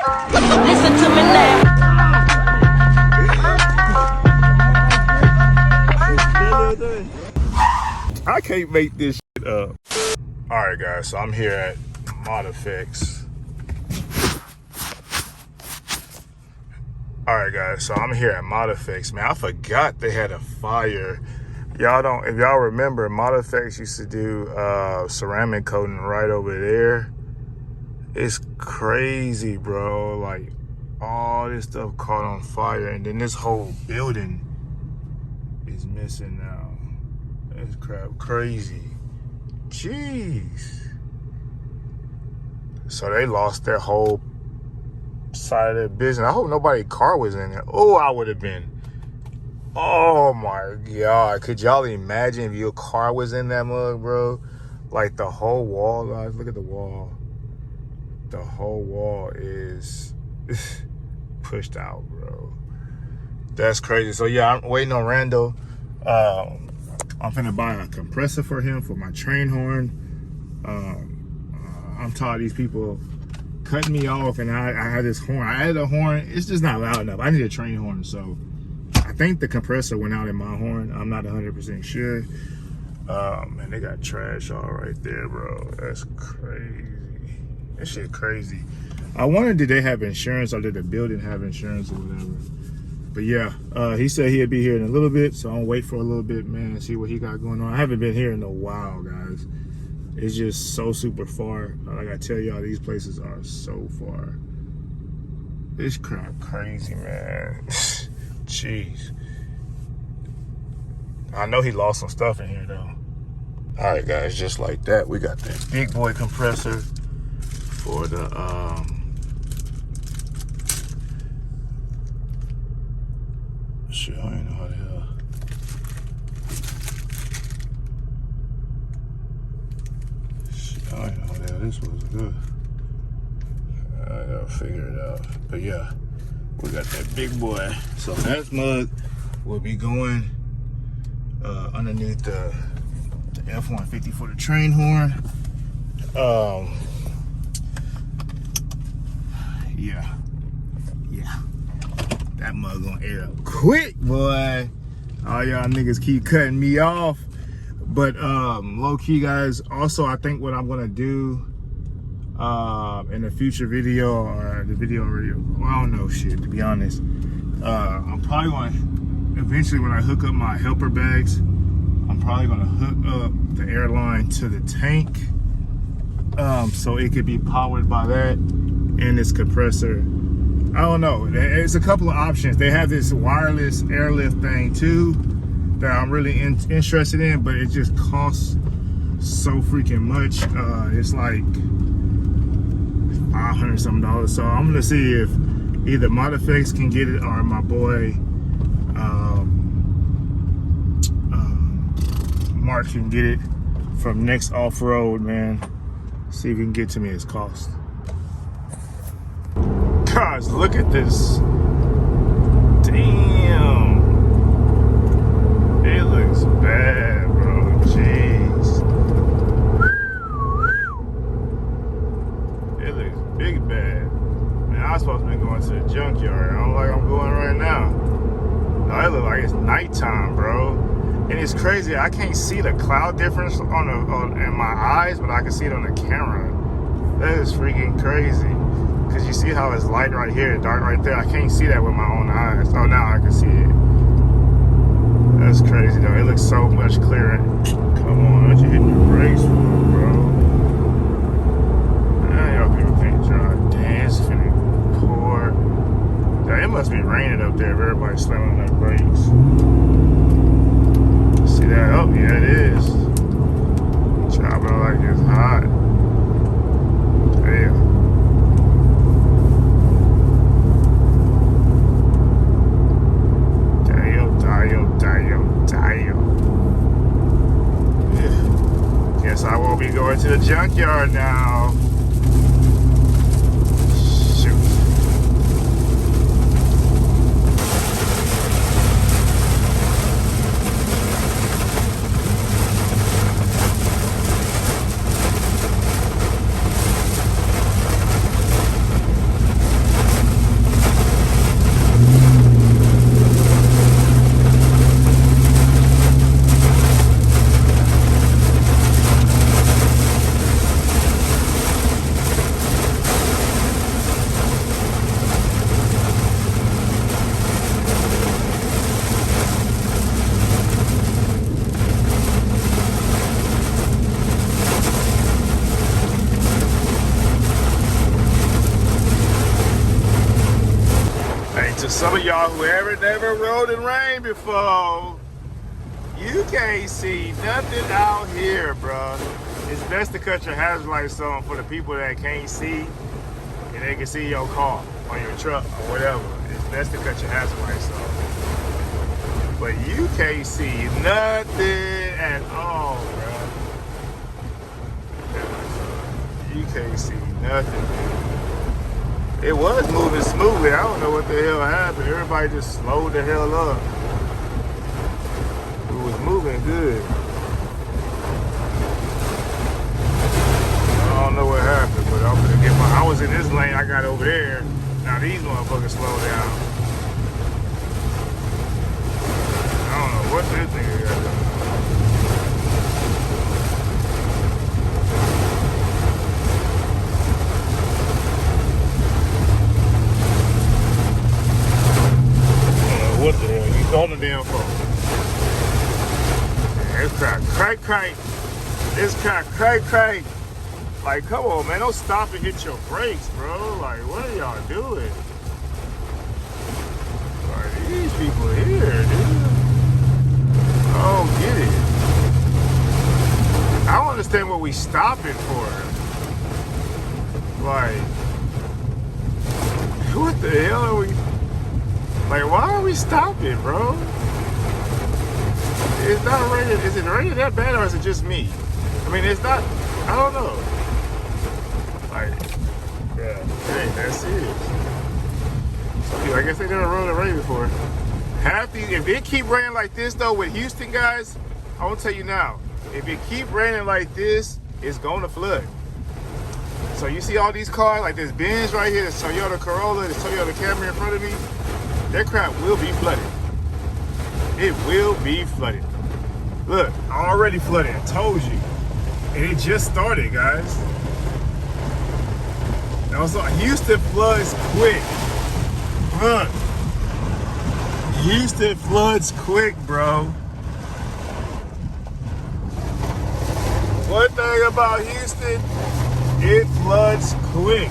Listen to me now. I can't make this shit up. Alright guys, so I'm here at ModFX. Alright guys, so I'm here at ModFX. Man, I forgot they had a fire. If y'all remember, ModFX used to do ceramic coating right over there. It's crazy, bro. Like, all this stuff caught on fire, and then this whole building is missing now. It's crap crazy. Jeez. So they lost their whole side of their business. I hope nobody's car was in there. Oh, I would have been. Oh my God. Could y'all imagine if your car was in that mug, bro? Like the whole wall, guys. Look at the wall. The whole wall is pushed out, bro. That's crazy. So yeah, I'm waiting on Randall. I'm finna buy a compressor for him for my train horn. I'm tired of these people cutting me off, and I had this horn. I added a horn. It's just not loud enough. I need a train horn, so I think the compressor went out in my horn. I'm not 100% sure. Man, they got trash all right there, bro. That's crazy. That shit crazy. I wondered, did they have insurance, or did the building have insurance or whatever? But yeah, he said he'd be here in a little bit, so I'll wait for a little bit, man, and see what he got going on. I haven't been here in a while, guys. It's just so super far. Like I tell y'all, these places are so far. This crap crazy, man. Jeez. I know he lost some stuff in here, though. All right, guys, just like that, we got that big boy compressor for the shit, I don't know how the hell. Shit, I don't know how the hell this was good. I gotta figure it out. But yeah, we got that big boy. So that mug will be going underneath the F150 for the train horn. Yeah. That mug gonna air up quick, boy. All y'all niggas keep cutting me off. But low key, guys, also I think what I'm gonna do in a future video, or the video already, well, I don't know shit, to be honest. I'm probably gonna, eventually when I hook up my helper bags, I'm probably gonna hook up the airline to the tank, so it could be powered by that and this compressor. I don't know. It's a couple of options. They have this wireless airlift thing too that I'm really interested in, but it just costs so freaking much. It's like $500 something. So I'm gonna see if either ModFX can get it or my boy Mark can get it from Next Off-Road, man. See if he can get to me his cost. Guys, look at this. Damn. It looks bad, bro. Jeez. It looks big bad. Man, I was supposed to be going to the junkyard. I don't like I'm going right now. No, it looks like it's nighttime, bro. And it's crazy. I can't see the cloud difference in my eyes, but I can see it on the camera. That is freaking crazy. Because you see how it's light right here, dark right there. I can't see that with my own eyes. Oh, now I can see it. That's crazy, though. It looks so much clearer. Come on, what you hitting your brakes for, bro? Man, y'all people can't drive. Damn, it's finna pour. Yeah, it must be raining up there if everybody's slamming their brakes. See that? Oh, yeah, it is. Chopping like it's hot. Damn. Guess I won't be going to the junkyard now. Shoot. to some of y'all who never rode in rain before, you can't see nothing out here, bro. It's best to cut your hazard lights on for the people that can't see and they can see your car or your truck or whatever. It's best to cut your hazard lights on. But you can't see nothing at all, bro. You can't see nothing, dude. It was moving smoothly. I don't know what the hell happened. Everybody just slowed the hell up. It was moving good. I don't know what happened, but I'm gonna get I was in this lane, I got over there. Now these motherfuckers slow down. I don't know what this nigga got done. What the hell? You on the damn phone. This car crank. This car crank. Like, come on, man. Don't stop and hit your brakes, bro. Like, what are y'all doing? Like, these people here, dude. I don't get it. I don't understand what we stopping for. Like, what the hell are we... Like, why are we stopping, bro? It's not raining. Is it raining that bad or is it just me? I mean, it's not, I don't know. Like, yeah, it ain't that serious. Some people, I guess they never rode a rain before. Half these, if it keep raining like this though with Houston guys, I will tell you now, if it keep raining like this, it's going to flood. So you see all these cars, like this Benz right here, this Toyota Corolla, this Toyota Camry in front of me, that crap will be flooded. It will be flooded. Look, already flooded, I told you. And it just started, guys. Now, so Houston floods quick. Look. Houston floods quick, bro. One thing about Houston, it floods quick.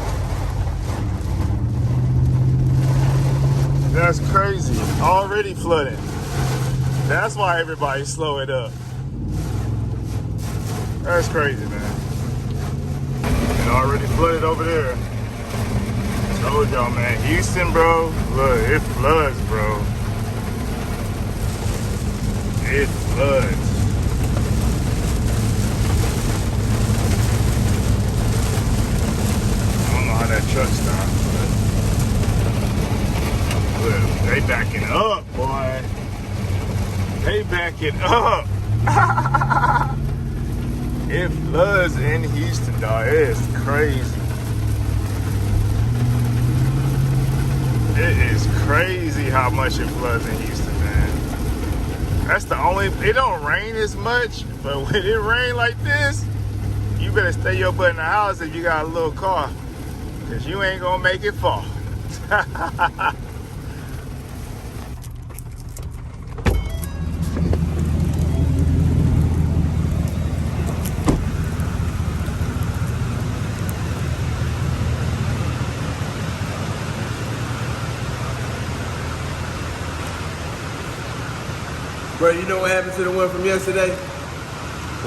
That's crazy. Already flooding. That's why everybody's slowing up. That's crazy, man. It already flooded over there. Told y'all, man. Houston, bro. Look, it floods, bro. It floods. I don't know how that truck stopped, but look, they backing up, boy. They backing up. It floods in Houston, dog. It's crazy. It is crazy how much it floods in Houston, man. That's the only, it don't rain as much, but when it rain like this, you better stay your butt in the house if you got a little car, because you ain't gonna make it far. Bro, you know what happened to the one from yesterday?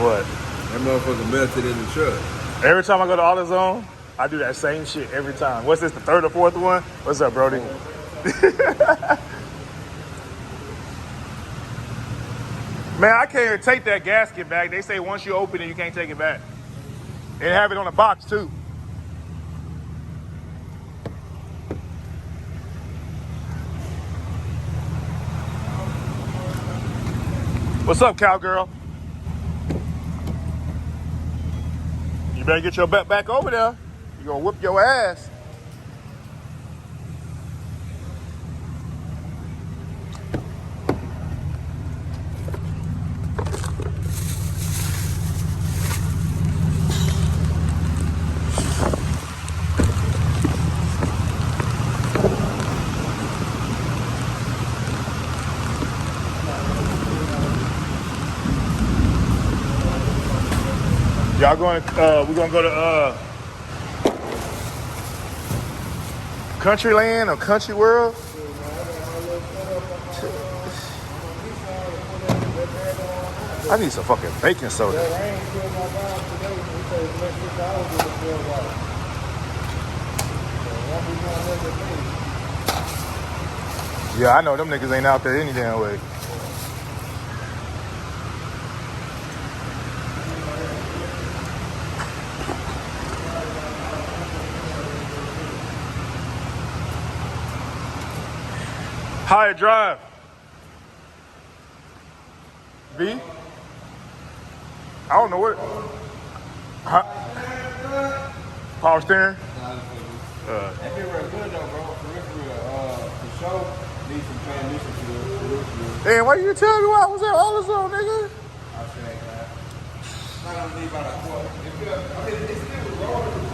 What? That motherfucker melted in the truck. Every time I go to AutoZone, I do that same shit every time. What's this, the third or fourth one? What's up, Brody? Man, I can't even take that gasket back. They say once you open it, you can't take it back. And have it on the box, too. What's up, cowgirl? You better get your butt back over there. You're gonna whoop your ass. Y'all going, we're gonna go to Countryland or Country World. I need some fucking baking soda. Yeah, I know them niggas ain't out there any damn way. How it drive? B? I don't know what. Huh? Power steering? That been real good though, bro. For sure, need some transmission fluid. Damn, why you tell me why I was at AutoZone, nigga? I'll say that. I don't need about a quarter. It's still rolling.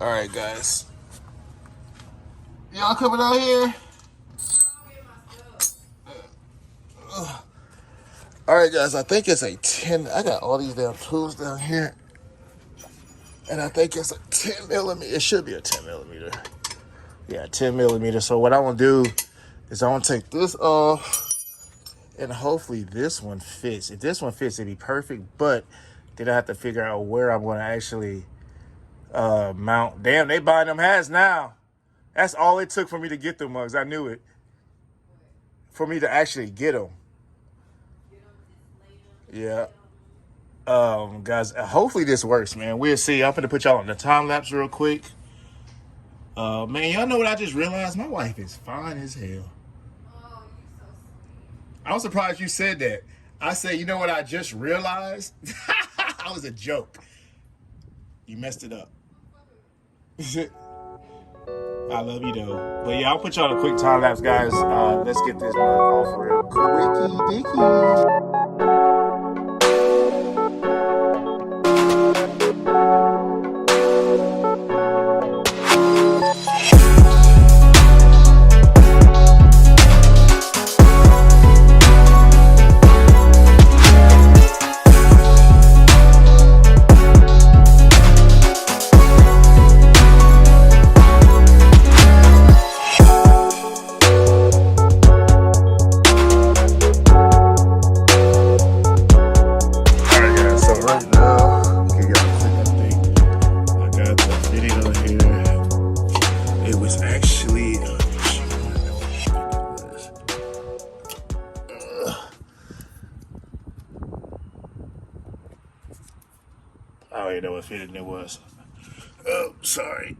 All right, guys. Y'all coming out here? All right, guys. I think it's a 10. I got all these damn tools down here, and I think it's a 10 millimeter. It should be a 10 millimeter. Yeah, 10 millimeter. So what I want to do is I want to take this off, and hopefully this one fits. If this one fits, it'd be perfect. But then I have to figure out where I'm going to actually mount. Damn, they buying them hats now. That's all it took for me to get them mugs. I knew it. For me to actually get them. Yeah. Guys, hopefully this works, man. We'll see. I'm gonna put y'all on the time lapse real quick. Man, y'all know what I just realized? My wife is fine as hell. Oh, you're so sweet. I was surprised you said that. I said, you know what I just realized? That was a joke. You messed it up. I love you though. But yeah, I'll put y'all on a quick time lapse, guys. Let's get this mug off real quickie dicky. I don't even know what fitting it was. Oh, sorry.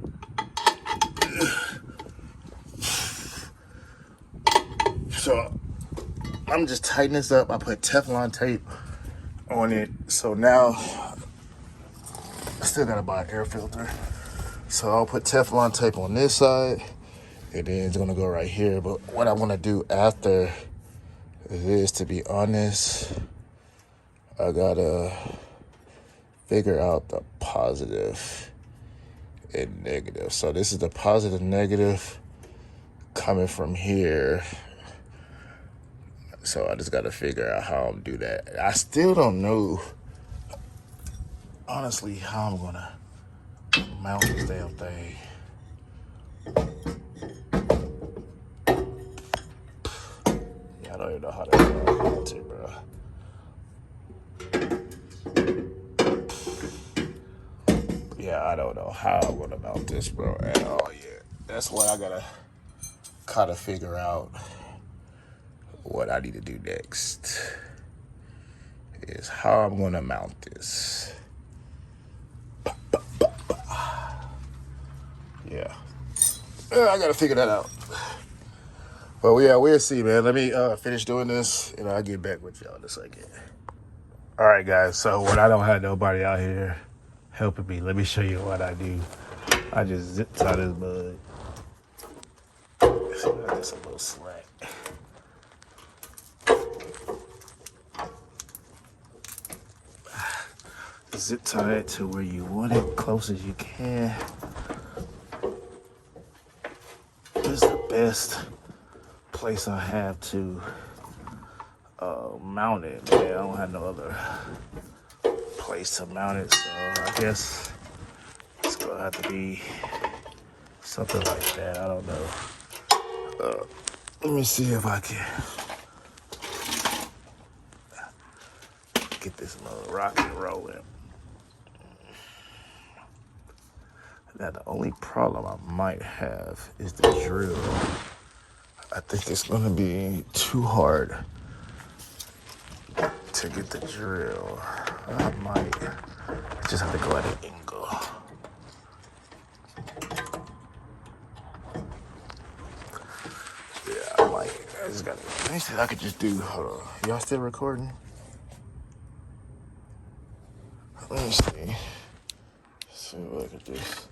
So I'm just tightening this up. I put Teflon tape on it. So now I still gotta buy an air filter. So I'll put Teflon tape on this side, and then it's gonna go right here. But what I wanna do after this, to be honest, I gotta figure out the positive and negative. So this is the positive, negative coming from here. So I just got to figure out how I'm do that. I still don't know, honestly, how I'm going to mount this damn thing. Yeah, I don't even know how to mount it, bro. Yeah, I don't know how I'm gonna mount this, bro, at all yet. That's what I gotta kind of figure out. What I need to do next is how I'm gonna mount this. Yeah, I gotta figure that out. But yeah, we'll see, man. Let me finish doing this, and I'll get back with y'all in a second. All right, guys. So when I don't have nobody out here helping me, let me show you what I do. I just zip tie this bud. So that's a little slack. Zip tie it to where you want it, close as you can. This is the best place I have to mount it. Man, I don't have no other place to mount it, so I guess it's it'll have to be something like that. I don't know. Let me see if I can get this little rocket rolling. Now, the only problem I might have is the drill. I think it's gonna be too hard to get the drill. I might just have to go at an angle. Yeah, I just gotta, let me see if I could just do, hold on. Y'all still recording? Let me see. See if I could just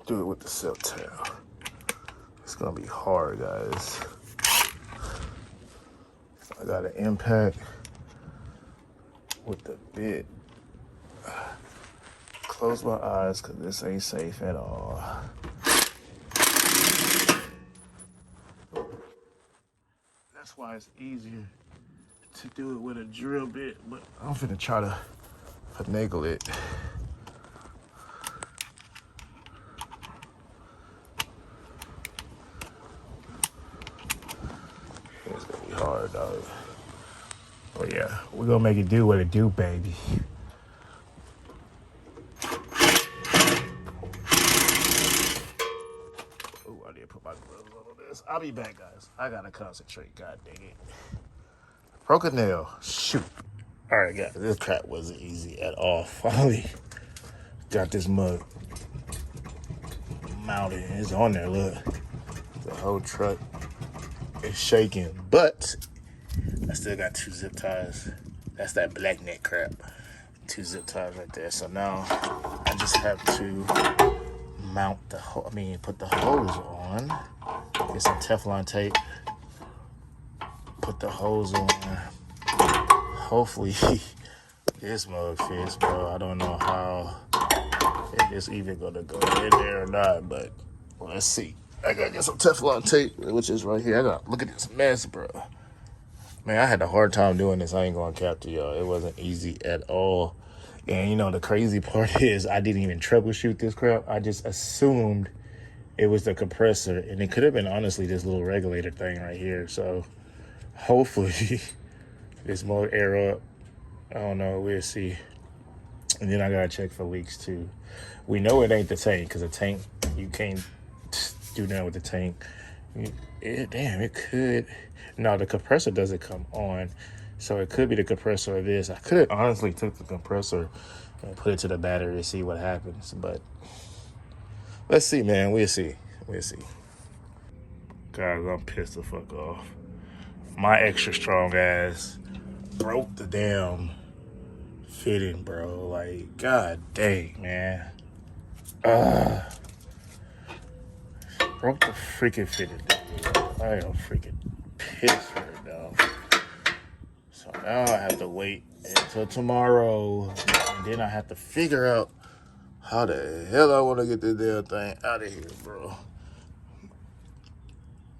do it with the silk tail. It's gonna be hard, guys. I got an impact with the bit. Close my eyes because this ain't safe at all. That's why it's easier to do it with a drill bit, but I'm finna try to finagle it. It's gonna be hard, dog. But yeah, we're gonna make it do what it do, baby. Oh, I need to put my gloves on this. I'll be back, guys. I gotta concentrate, god dang it. Broke a nail, shoot. All right, guys, this crap wasn't easy at all. Finally got this mug mounted. It's on there, look. The whole truck is shaking, but I still got 2 zip ties. That's that black net crap. 2 zip ties right there. So now I just have to mount the put the hose on. Get some Teflon tape. Put the hose on. Hopefully this mug fits, bro. I don't know how if it's even gonna go in there or not, but let's see. I gotta get some Teflon tape, which is right here. I gotta look at this mess, bro. Man, I had a hard time doing this. I ain't gonna cap to y'all. It wasn't easy at all. And you know, the crazy part is I didn't even troubleshoot this crap. I just assumed it was the compressor, and it could have been honestly this little regulator thing right here. So hopefully there's more air up. I don't know, we'll see. And then I gotta check for leaks too. We know it ain't the tank, because the tank, you can't do nothing with the tank. Damn, it could. No, the compressor doesn't come on, so it could be the compressor or this. I could have honestly took the compressor and put it to the battery to see what happens, but let's see, man. We'll see. We'll see. Guys, I'm pissed the fuck off. My extra strong ass broke the damn fitting, bro. Like, god dang, man. Broke the freaking fitting. I am freaking pissed right now. So now I have to wait until tomorrow, and then I have to figure out how the hell I want to get this damn thing out of here, bro.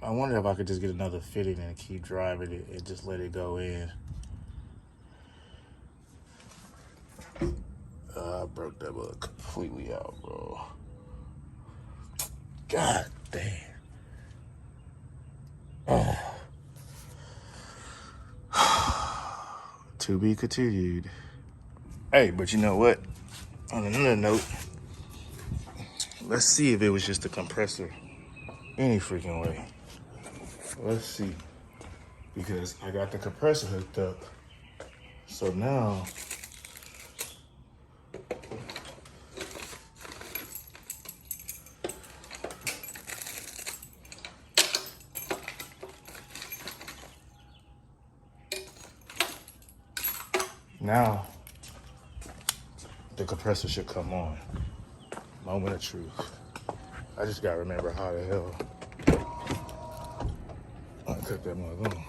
I wonder if I could just get another fitting and keep driving it and just let it go in. I broke that mug completely out, bro. God damn. Oh. To be continued. Hey, but you know what? On another note, let's see if it was just a compressor any freaking way. Let's see. Because I got the compressor hooked up. So now the compressor should come on. Moment of truth. I just gotta remember how the hell I cut that mug on.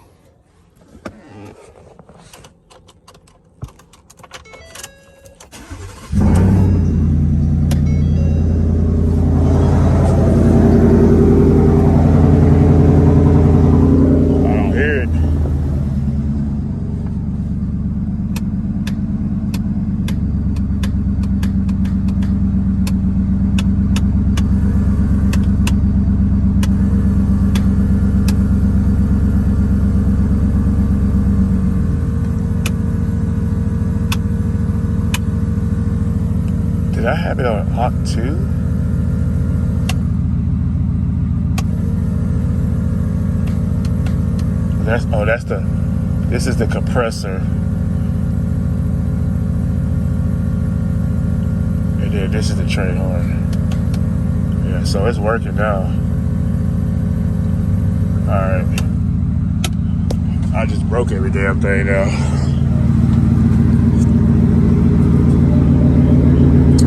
I have it on Mach 2? This is the compressor. And then this is the train horn. Yeah, so it's working now. Alright. I just broke every damn thing now.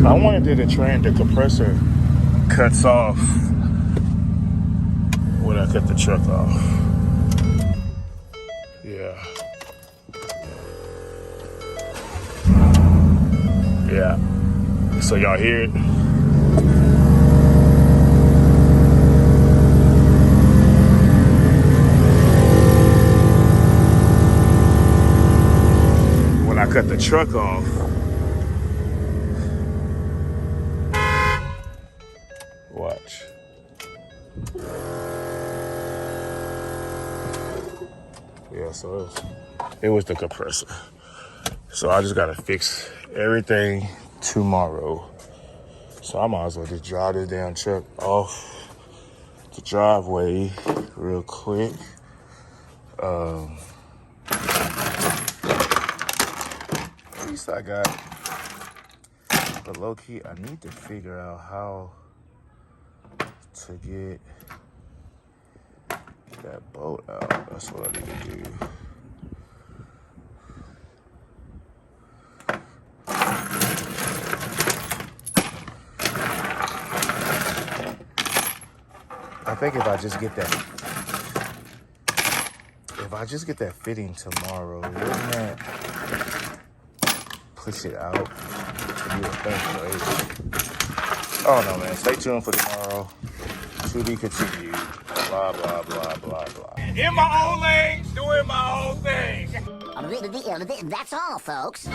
I wanted to the train, the compressor cuts off when I cut the truck off. Yeah. Yeah. So y'all hear it? When I cut the truck off, watch. Yeah, so it was the compressor. So I just gotta fix everything tomorrow. So I might as well just drive this damn truck off the driveway real quick. At least I got, but low key, I need to figure out how to get that bolt out. That's what I need to do. I think if I just get that fitting tomorrow, wouldn't that push it out? You would think, right? I don't know, man. Stay tuned for tomorrow. To be continued. Blah, blah, blah, blah, blah. In my own lane, doing my own thing. That's all, folks.